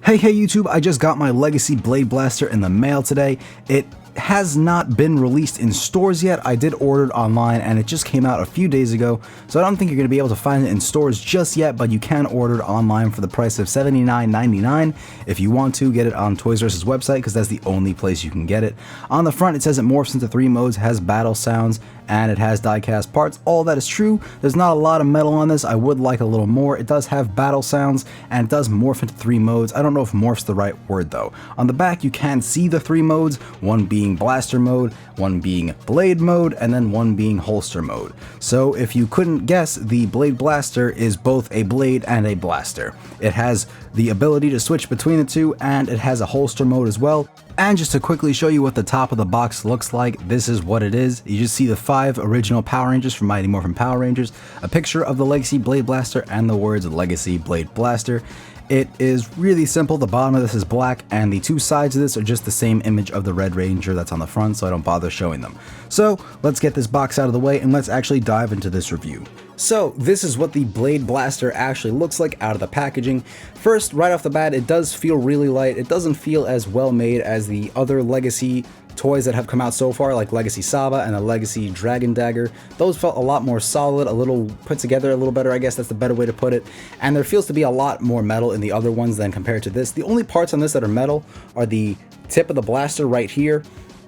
Hey YouTube, I just got my Legacy Blade Blaster in the mail today. It has not been released in stores yet. I did order it online and it just came out a few days ago, so I don't think you're going to be able to find it in stores just yet, but you can order it online for the price of $79.99 if you want to get it on Toys R Us website, because that's the only place you can get it. On the front it says it morphs into 3 modes, has battle sounds, and it has die-cast parts. All that is true. There's not a lot of metal on this. I would like a little more. It does have battle sounds, and it does morph into 3 modes. I don't know if morph's the right word though. On the back you can see the 3 modes, one being blaster mode, one being blade mode, and then one being holster mode. So if you couldn't guess, the Blade Blaster is both a blade and a blaster. It has the ability to switch between the two, and it has a holster mode as well. And just to quickly show you what the top of the box looks like, this is what it is. You just see the 5 original Power Rangers from Mighty Morphin Power Rangers, a picture of the Legacy Blade Blaster, and the words Legacy Blade Blaster. It is really simple. The bottom of this is black, and the 2 sides of this are just the same image of the Red Ranger that's on the front, so I don't bother showing them. So let's get this box out of the way and let's actually dive into this review. So this is what the Blade Blaster actually looks like out of the packaging. First, right off the bat, it does feel really light. It doesn't feel as well made as the other Legacy toys that have come out so far, like Legacy Saba and the Legacy Dragon Dagger. Those felt a lot more solid, a little put together a little better, I guess that's the better way to put it. And there feels to be a lot more metal in the other ones than compared to this. The only parts on this that are metal are the tip of the blaster right here,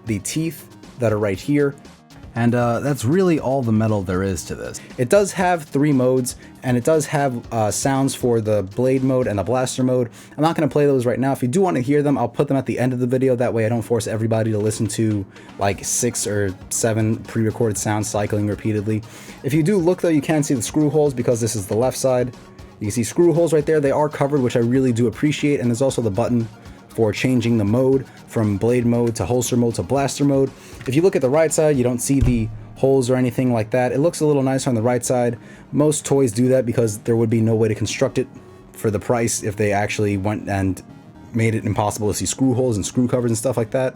the teeth that are right here, and that's really all the metal there is to this. It does have 3 modes, and it does have sounds for the blade mode and the blaster mode. I'm not going to play those right now. If you do want to hear them, I'll put them at the end of the video. That way I don't force everybody to listen to like 6 or 7 pre-recorded sounds cycling repeatedly. If you do look though, you can see the screw holes because this is the left side. You can see screw holes right there. They are covered, which I really do appreciate, and there's also the button for changing the mode from blade mode to holster mode to blaster mode. If you look at the right side, you don't see the holes or anything like that. It looks a little nicer on the right side. Most toys do that because there would be no way to construct it for the price if they actually went and made it impossible to see screw holes and screw covers and stuff like that.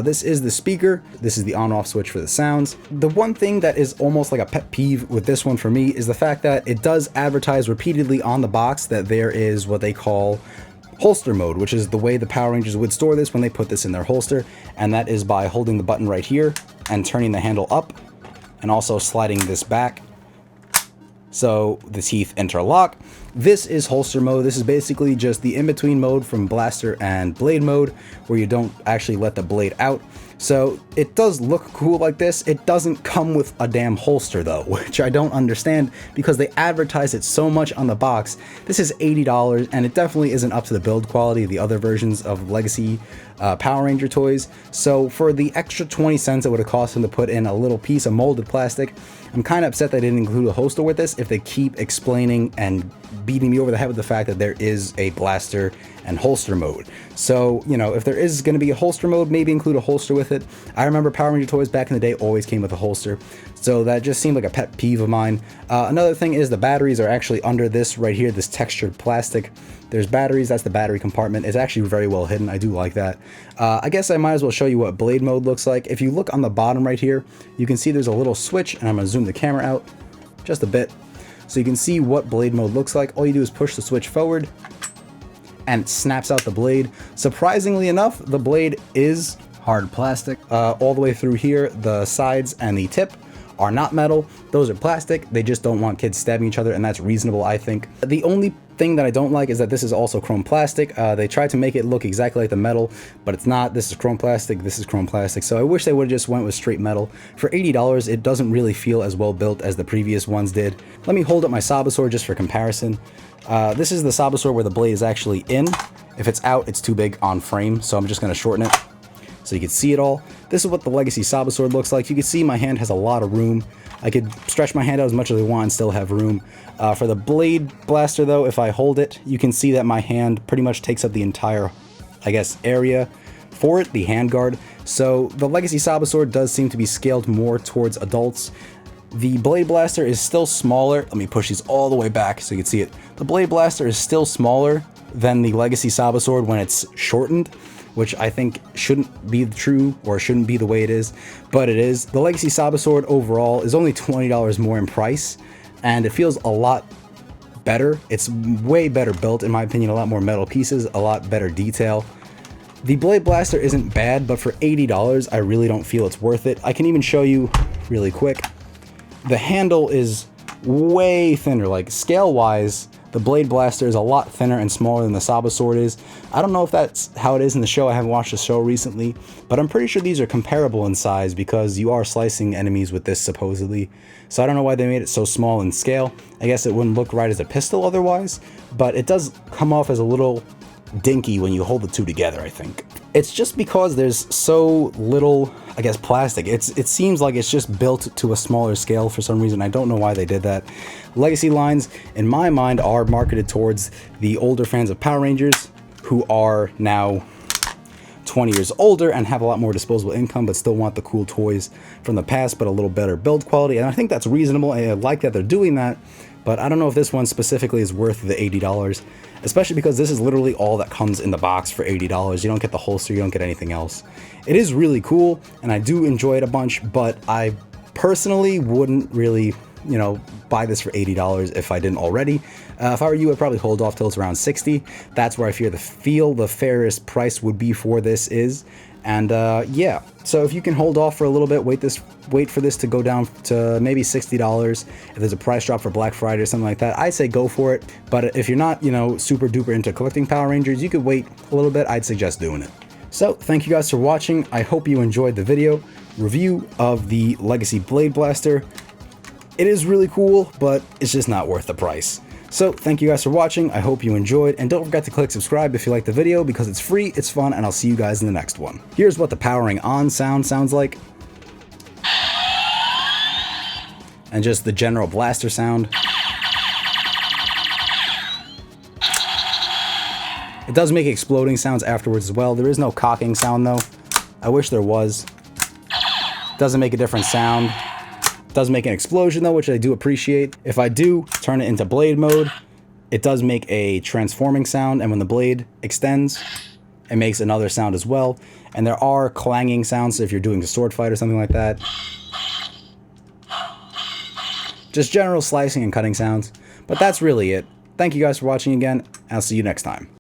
This is the speaker. This is the on-off switch for the sounds. The one thing that is almost like a pet peeve with this one for me is the fact that it does advertise repeatedly on the box that there is what they call holster mode, which is the way the Power Rangers would store this when they put this in their holster, and that is by holding the button right here and turning the handle up and also sliding this back so the teeth interlock. This is holster mode. This is basically just the in-between mode from blaster and blade mode, where you don't actually let the blade out. So it does look cool like this. It doesn't come with a damn holster though, which I don't understand because they advertise it so much on the box. This is $80 and it definitely isn't up to the build quality of the other versions of Legacy Power Ranger toys. So for the extra 20 cents it would have cost them to put in a little piece of molded plastic, I'm kind of upset they didn't include a holster with this if they keep explaining and beating me over the head with the fact that there is a blaster and holster mode. So, you know, if there is going to be a holster mode, maybe include a holster with it. I remember Power Ranger toys back in the day always came with a holster, so that just seemed like a pet peeve of mine. Another thing is the batteries are actually under this right here, this textured plastic. There's batteries, that's the battery compartment. It's actually very well hidden. I do like that. I guess I might as well show you what blade mode looks like. If you look on the bottom right here, you can see there's a little switch, and I'm going to zoom the camera out just a bit so you can see what blade mode looks like. All you do is push the switch forward and it snaps out the blade. Surprisingly enough, the blade is hard plastic. All the way through here, the sides and the tip are not metal. Those are plastic. They just don't want kids stabbing each other, and that's reasonable, I think. The only thing that I don't like is that this is also chrome plastic. They tried to make it look exactly like the metal, but it's not. This is chrome plastic, this is chrome plastic, so I wish they would have just went with straight metal. For $80, it doesn't really feel as well built as the previous ones did. Let me hold up my Sabasaur just for comparison. This is the Sabasaur where the blade is actually in. If it's out, it's too big on frame, so I'm just going to shorten it so you can see it all. This is what the Legacy Sabasaur looks like. You can see my hand has a lot of room. I could stretch my hand out as much as I want and still have room. For the Blade Blaster though, if I hold it, you can see that my hand pretty much takes up the entire, I guess, area for it, the hand guard. So the Legacy Sabasaur does seem to be scaled more towards adults. The Blade Blaster is still smaller. Let me push these all the way back so you can see it. The Blade Blaster is still smaller than the Legacy Sabasaur when it's shortened, which I think shouldn't be true or shouldn't be the way it is, but it is. The Legacy Sabasaur overall is only $20 more in price, and it feels a lot better. It's way better built, in my opinion, a lot more metal pieces, a lot better detail. The Blade Blaster isn't bad, but for $80, I really don't feel it's worth it. I can even show you really quick. The handle is way thinner, like scale-wise, the Blade Blaster is a lot thinner and smaller than the Saba Sword is. I don't know if that's how it is in the show. I haven't watched the show recently, but I'm pretty sure these are comparable in size because you are slicing enemies with this supposedly. So I don't know why they made it so small in scale. I guess it wouldn't look right as a pistol otherwise, but it does come off as a little dinky when you hold the two together, I think. It's just because there's so little, I guess, plastic. It seems like it's just built to a smaller scale for some reason. I don't know why they did that. Legacy lines, in my mind, are marketed towards the older fans of Power Rangers who are now 20 years older and have a lot more disposable income, but still want the cool toys from the past, but a little better build quality. And I think that's reasonable. And I like that they're doing that, but I don't know if this one specifically is worth the $80, especially because this is literally all that comes in the box for $80. You don't get the holster, you don't get anything else. It is really cool, and I do enjoy it a bunch, but I personally wouldn't really, you know, buy this for $80 if I didn't already. If I were you, I'd probably hold off till it's around $60. That's where I feel the fairest price would be for this is. And yeah, so if you can hold off for a little bit, wait for this to go down to maybe $60. If there's a price drop for Black Friday or something like that, I say go for it. But if you're not, you know, super duper into collecting Power Rangers, you could wait a little bit. I'd suggest doing it. So thank you guys for watching. I hope you enjoyed the video review of the Legacy Blade Blaster. It is really cool, but it's just not worth the price. So thank you guys for watching. I hope you enjoyed, and don't forget to click subscribe if you liked the video because it's free, it's fun, and I'll see you guys in the next one. Here's what the powering on sound sounds like. And just the general blaster sound. It does make exploding sounds afterwards as well. There is no cocking sound though. I wish there was. Doesn't make a different sound. Does make an explosion though, which I do appreciate. If I do turn it into blade mode, it does make a transforming sound, and when the blade extends, it makes another sound as well. And there are clanging sounds if you're doing a sword fight or something like that. Just general slicing and cutting sounds. But that's really it. Thank you guys for watching again, and I'll see you next time.